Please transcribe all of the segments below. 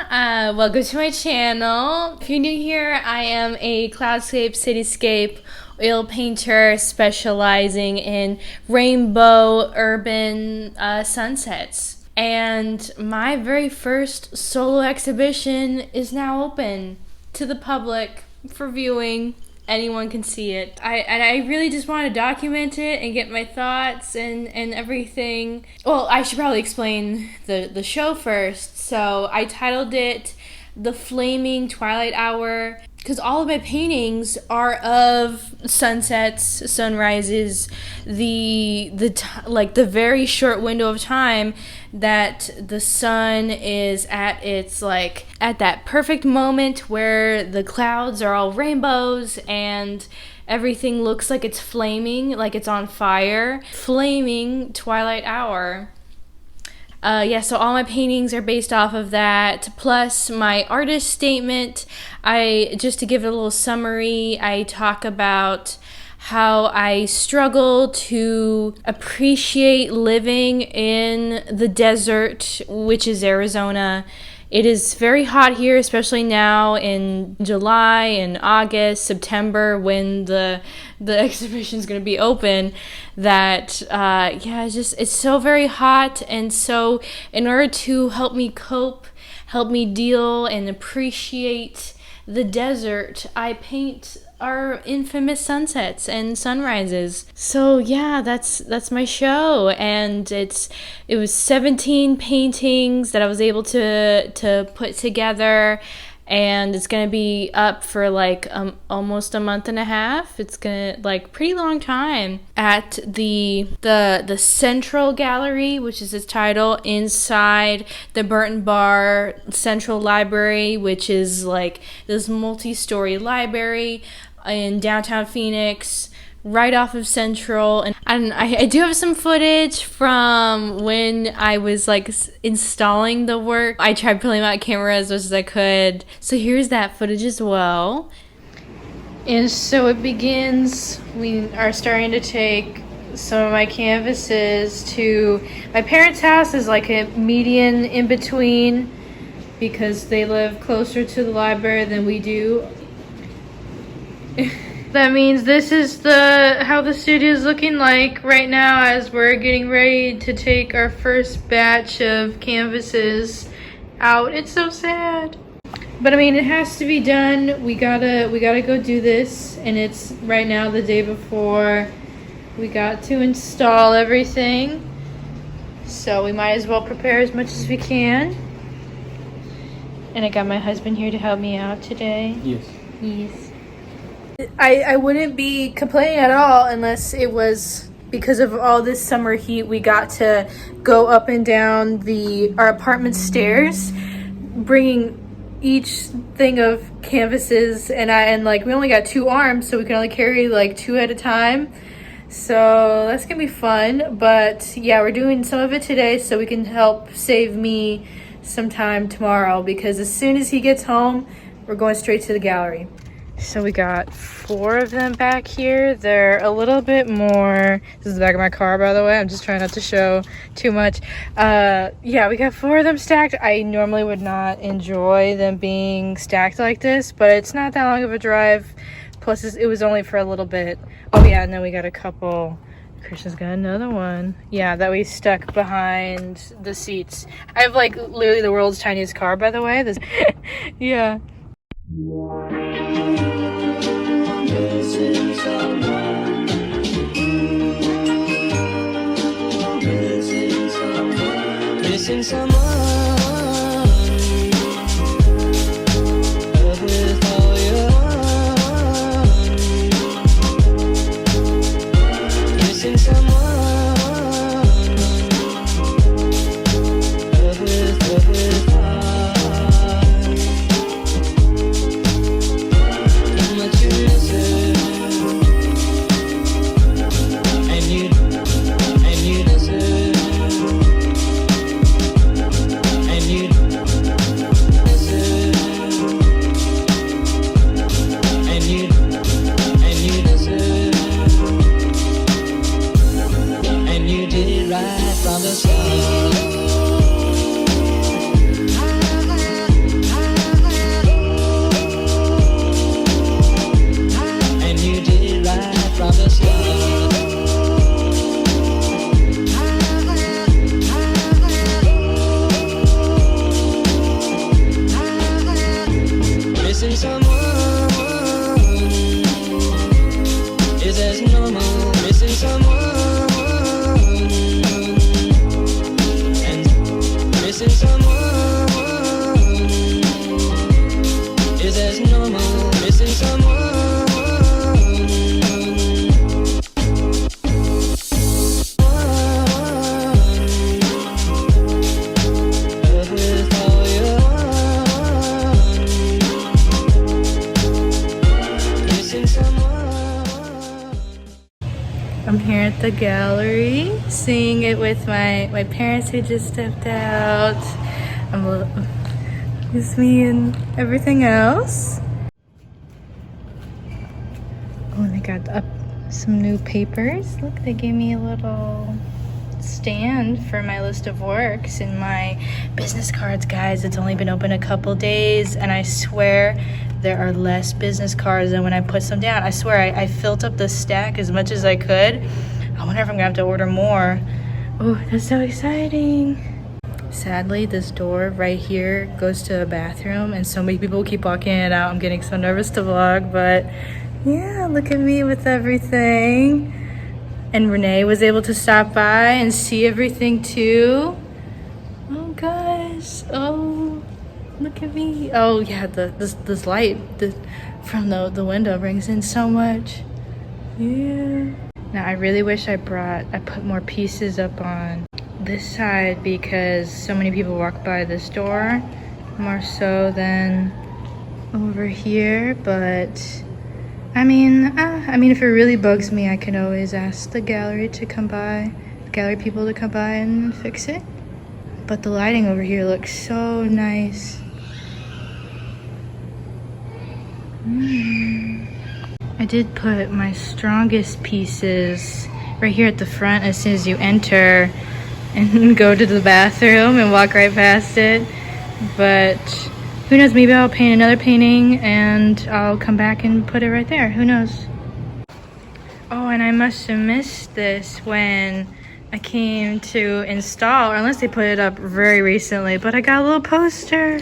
Welcome to my channel. If you're new here, I am a cloudscape, cityscape, oil painter specializing in rainbow urban sunsets. And my very first solo exhibition is now open to the public for viewing. Anyone can see it. I really just want to document it and get my thoughts and everything. Well, I should probably explain the show first. So I titled it The Flaming Twilight Hour because all of my paintings are of sunsets, sunrises, the very short window of time that the sun is at its at that perfect moment where the clouds are all rainbows and everything looks like it's flaming, like it's on fire. Flaming twilight hour. So all my paintings are based off of that, plus my artist statement. Just to give it a little summary, I talk about how I struggle to appreciate living in the desert, which is Arizona. It is very hot here, especially now in July and August, September, when the exhibition is going to be open. It's so very hot, and so in order to help me cope, help me deal and appreciate the desert, I paint our infamous sunsets and sunrises. So yeah, that's my show, and it was 17 paintings that I was able to put together, and it's gonna be up for almost a month and a half. It's gonna pretty long time at the Central Gallery, which is its title, inside the Burton Barr Central Library, which is this multi-story library in downtown Phoenix, right off of Central. And I do have some footage from when I was installing the work. I tried pulling out camera as much as I could, so here's that footage as well. And so it begins. We are starting to take some of my canvases to my parents' house. Is a median in between because they live closer to the library than we do. That means this is how the studio is looking like right now as we're getting ready to take our first batch of canvases out. It's so sad, but I mean, it has to be done. We gotta go do this, and it's right now the day before we got to install everything, so we might as well prepare as much as we can. And I got my husband here to help me out today. Yes. I wouldn't be complaining at all unless it was because of all this summer heat. We got to go up and down our apartment stairs, bringing each thing of canvases, and we only got 2 arms, so we can only carry 2 at a time. So that's gonna be fun. But yeah, we're doing some of it today so we can help save me some time tomorrow, because as soon as he gets home, we're going straight to the gallery. So we got 4 of them back here. They're a little bit more. This is the back of my car, by the way. I'm just trying not to show too much. We got 4 of them stacked. I normally would not enjoy them being stacked like this, but it's not that long of a drive. Plus, it was only for a little bit. Oh yeah, and then we got a couple. Christian's got another one. Yeah, that we stuck behind the seats. I have literally the world's tiniest car, by the way. Yeah. Missing someone. Missing someone. With all your own. Missing someone. With I'm here at the gallery, seeing it with my parents who just stepped out. It's me and everything else. Oh, and they got up some new papers. Look, they gave me a little stand for my list of works and my business cards, guys. It's only been open a couple days, and I swear there are less business cards than when I put some down. I swear I filled up the stack as much as I could. I wonder if I'm gonna have to order more. Oh, that's so exciting. Sadly, this door right here goes to a bathroom, and so many people keep walking in and out. I'm getting so nervous to vlog, but yeah, look at me with everything. And Renee was able to stop by and see everything too. Oh gosh, oh, look at me. Oh yeah, this light from the window brings in so much. Yeah. Now I really wish I put more pieces up on this side because so many people walk by this door, more so than over here, but I mean, if it really bugs me, I can always ask the gallery people to come by and fix it. But the lighting over here looks so nice. I did put my strongest pieces right here at the front as soon as you enter and go to the bathroom and walk right past it. But who knows, maybe I'll paint another painting and I'll come back and put it right there. Who knows? Oh, and I must have missed this when I came to install, or unless they put it up very recently, but I got a little poster.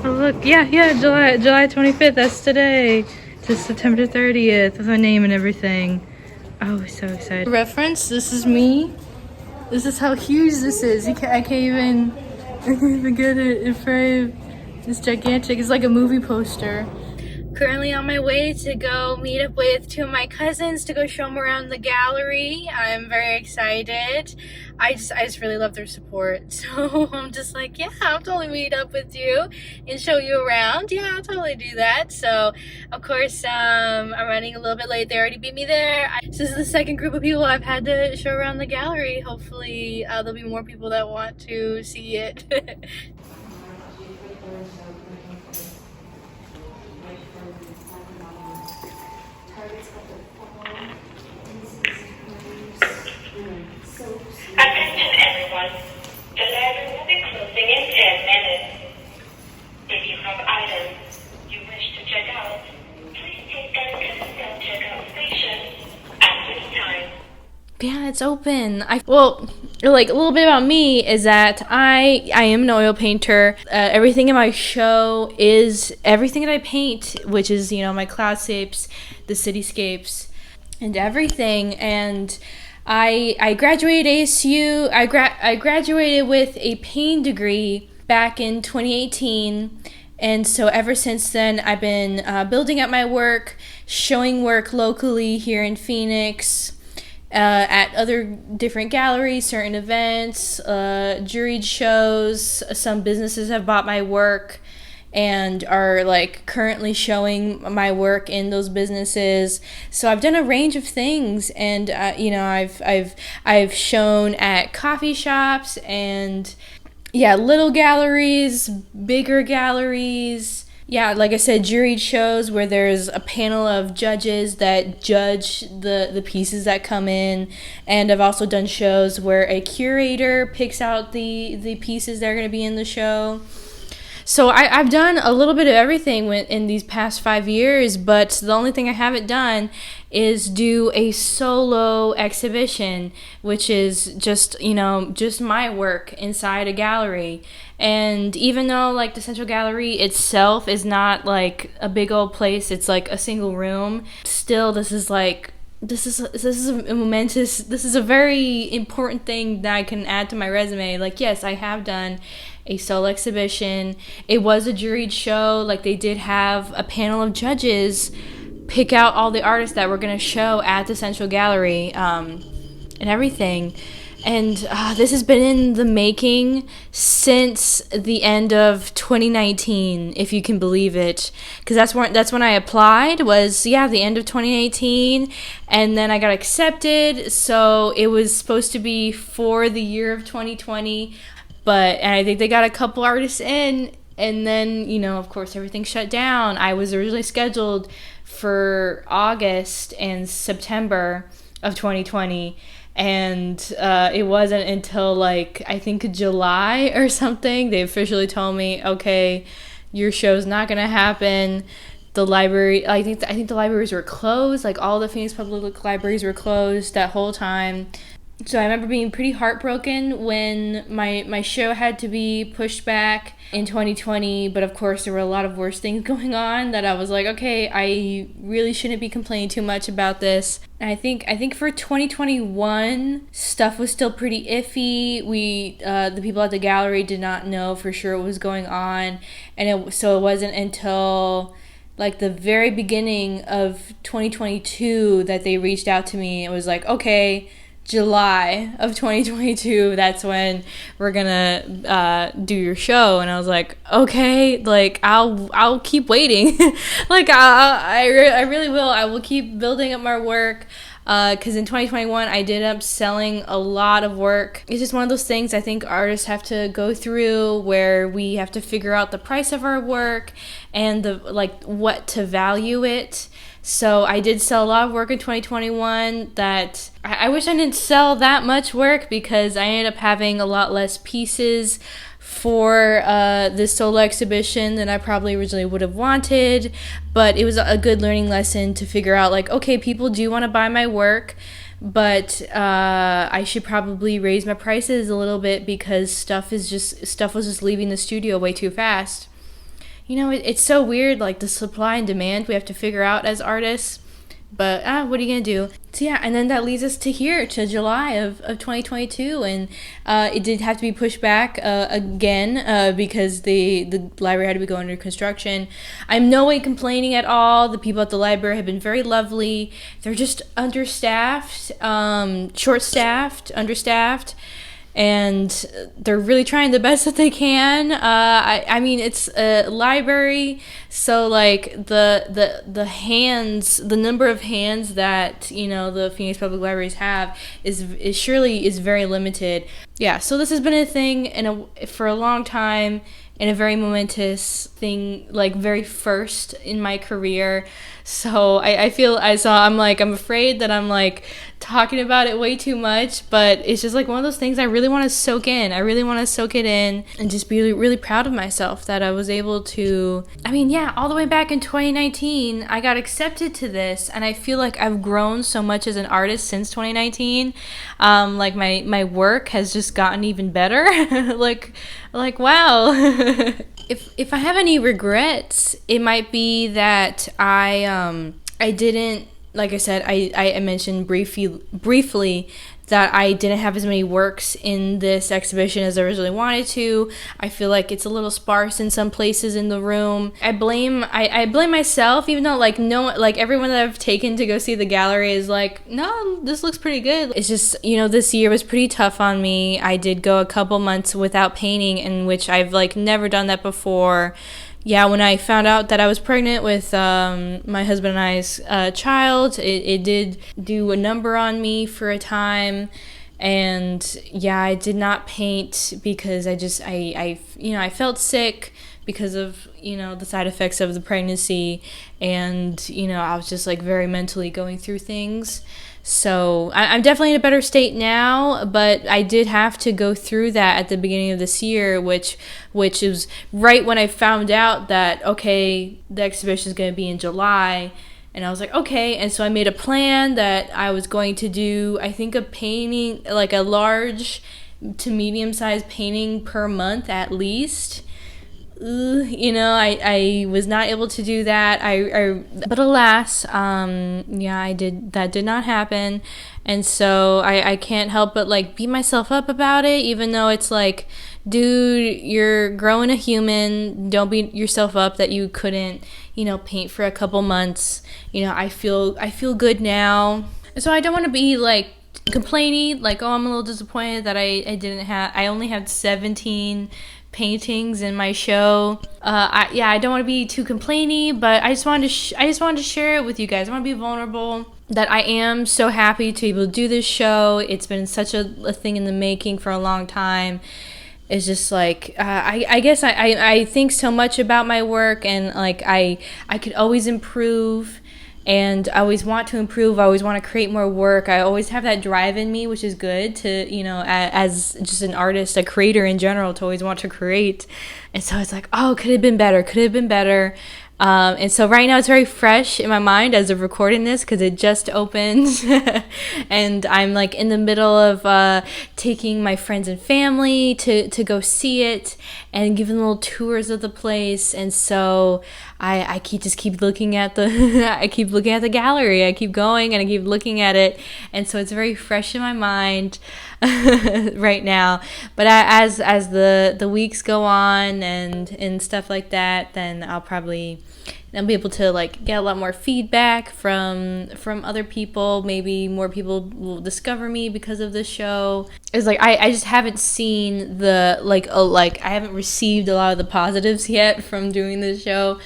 Oh, look. Yeah, July 25th. That's today. To September 30th with my name and everything. Oh, so excited. Reference, this is me. This is how huge this is. I can't even get it in frame. It's gigantic. It's like a movie poster. Currently on my way to go meet up with two of my cousins to go show them around the gallery. I'm very excited. I just really love their support. So I'm just like, yeah, I'll totally meet up with you and show you around. Yeah, I'll totally do that. So of course, I'm running a little bit late. They already beat me there. This is the second group of people I've had to show around the gallery. Hopefully there'll be more people that want to see it. Attention everyone, the library will be closing in 10 minutes. If you have items you wish to check out, please take them to the self-checkout station at this time. Yeah, it's open. Well, like a little bit about me is that I am an oil painter. Everything in my show is everything that I paint, which is, my cloudscapes, the cityscapes, and everything. And I graduated ASU. I graduated with a painting degree back in 2018. And so ever since then, I've been building up my work, showing work locally here in Phoenix, at other different galleries, certain events, juried shows. Some businesses have bought my work and are currently showing my work in those businesses. So I've done a range of things, and I've shown at coffee shops and little galleries, bigger galleries. Yeah, like I said, juried shows where there's a panel of judges that judge the pieces that come in. And I've also done shows where a curator picks out the pieces that are going to be in the show. So I've done a little bit of everything in these past 5 years, but the only thing I haven't done is do a solo exhibition, which is just my work inside a gallery. And even though the Central Gallery itself is not a big old place, it's a single room, still this is a momentous, this is a very important thing that I can add to my resume. Yes, I have done a solo exhibition. It was a juried show. They did have a panel of judges pick out all the artists that were going to show at the Central Gallery, and everything. And this has been in the making since the end of 2019, if you can believe it. Because that's when I applied, was, the end of 2018. And then I got accepted. So it was supposed to be for the year of 2020. And I think they got a couple artists in. And then, of course, everything shut down. I was originally scheduled for August and September of 2020. And it wasn't until I think July or something, they officially told me, okay, your show's not gonna happen. The library, I think the libraries were closed. All the Phoenix Public Libraries were closed that whole time. So I remember being pretty heartbroken when my show had to be pushed back in 2020, but of course there were a lot of worse things going on that I was like, okay, I really shouldn't be complaining too much about this. And I think for 2021, stuff was still pretty iffy. The people at the gallery did not know for sure what was going on, and so it wasn't until the very beginning of 2022 that they reached out to me. It was like, okay, July of 2022, that's when we're gonna do your show. And I was like, okay, I'll keep waiting. I really will. I will keep building up my work, because in 2021 I did end up selling a lot of work. It's just one of those things I think artists have to go through, where we have to figure out the price of our work and the what to value it. So I did sell a lot of work in 2021 that I wish I didn't sell that much work, because I ended up having a lot less pieces for this solo exhibition than I probably originally would have wanted. But it was a good learning lesson to figure out, okay, people do want to buy my work, but I should probably raise my prices a little bit, because stuff was just leaving the studio way too fast. It's so weird, the supply and demand we have to figure out as artists. But what are you going to do? So yeah, and then that leads us to July of 2022. And it did have to be pushed back again because the library had to be going under construction. I'm no way complaining at all. The people at the library have been very lovely. They're just understaffed, short-staffed, understaffed. And they're really trying the best that they can. I mean, it's a library, so the hands, the number of hands that the Phoenix Public Libraries have is very limited. Yeah, so this has been a thing for a long time, and a very momentous thing, very first in my career. So I'm afraid that I'm talking about it way too much, but it's just one of those things I really want to soak in. I really want to soak it in and just be really, really proud of myself that I was able to, all the way back in 2019, I got accepted to this, and I feel like I've grown so much as an artist since 2019. My work has just gotten even better. Wow. If I have any regrets, it might be that I didn't, like I said, I mentioned briefly that I didn't have as many works in this exhibition as I originally wanted to. I feel like it's a little sparse in some places in the room. I blame myself, even though everyone that I've taken to go see the gallery is no, this looks pretty good. It's just, this year was pretty tough on me. I did go a couple months without painting, in which I've never done that before. Yeah, when I found out that I was pregnant with my husband and I's child, it did do a number on me for a time. And yeah, I did not paint because I felt sick because of, the side effects of the pregnancy. And, I was just very mentally going through things. So I'm definitely in a better state now, but I did have to go through that at the beginning of this year, which is right when I found out that, okay, the exhibition is going to be in July. And I was like, okay. And so I made a plan that I was going to do, I think, a painting, a large to medium-sized painting per month at least. I was not able to do that. But alas, that did not happen. And so I can't help but beat myself up about it, even though it's dude, you're growing a human. Don't beat yourself up that you couldn't, paint for a couple months. I feel good now. So I don't want to be complainy, like, oh, I'm a little disappointed that I only had 17 paintings in my show. I don't want to be too complainy, but I just wanted to share it with you guys. I want to be vulnerable that I am so happy to be able to do this show. It's been such a thing in the making for a long time. It's just like I guess I think so much about my work, and like I could always improve, and I always want to improve. I always want to create more work. I always have that drive in me, which is good to, you know, as just an artist, a creator in general, to always want to create. And so it's like, oh, could it have been better? Could it have been better? And so right now it's very fresh in my mind as of recording this, because it just opened and I'm like in the middle of taking my friends and family to go see it and giving little tours of the place. And so I keep looking at the I keep looking at the gallery. I keep going and I keep looking at it, and so it's very fresh in my mind right now. But as the weeks go on and stuff like that, then I'll be able to like get a lot more feedback from other people. Maybe more people will discover me because of this show. It's like I just haven't seen the like I haven't received a lot of the positives yet from doing this show,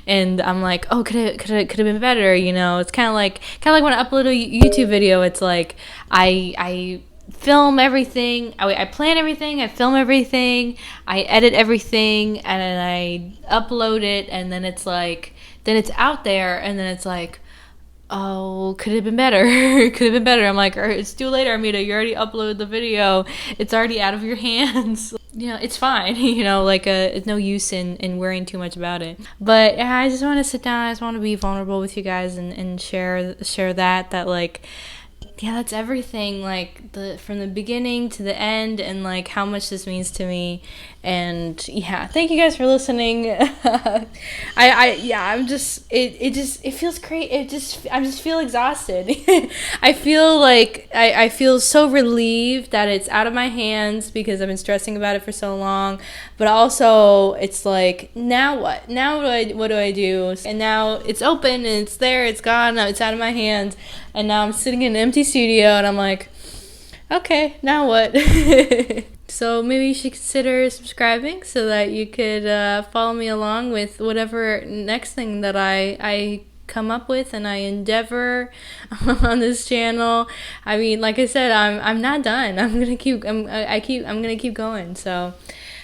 and I'm like, oh, could have been better, you know. It's kind of like when I upload a YouTube video. It's like I film everything, I plan everything, I film everything, I edit everything, and then I upload it, and then it's like, then it's out there, and then it's like, oh, could it have been better? Could have been better. I'm like, it's too late, Armida, you already uploaded the video, it's already out of your hands. You know, it's fine, you know, like it's no use in worrying too much about it. But yeah, I just want to sit down, I just want to be vulnerable with you guys and share that like, yeah, that's everything, like from the beginning to the end, and like how much this means to me. And yeah, thank you guys for listening. It feels great. I just feel exhausted. I feel like I feel so relieved that it's out of my hands, because I've been stressing about it for so long. But also it's like, now what? Now what do I do? And now it's open and it's there, it's gone, now it's out of my hands. And now I'm sitting in an empty studio and I'm like, okay, now what? So maybe you should consider subscribing so that you could follow me along with whatever next thing that I come up with and I endeavor on this channel. I mean, like I said, I'm not done. I'm gonna keep going. So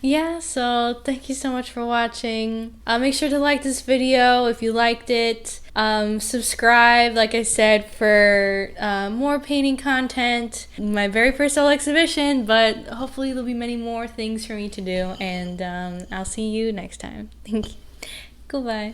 yeah, so thank you so much for watching. Make sure to like this video if you liked it. Subscribe, like I said, for more painting content. My very first solo exhibition, but hopefully there'll be many more things for me to do. And I'll see you next time. Thank you. Goodbye.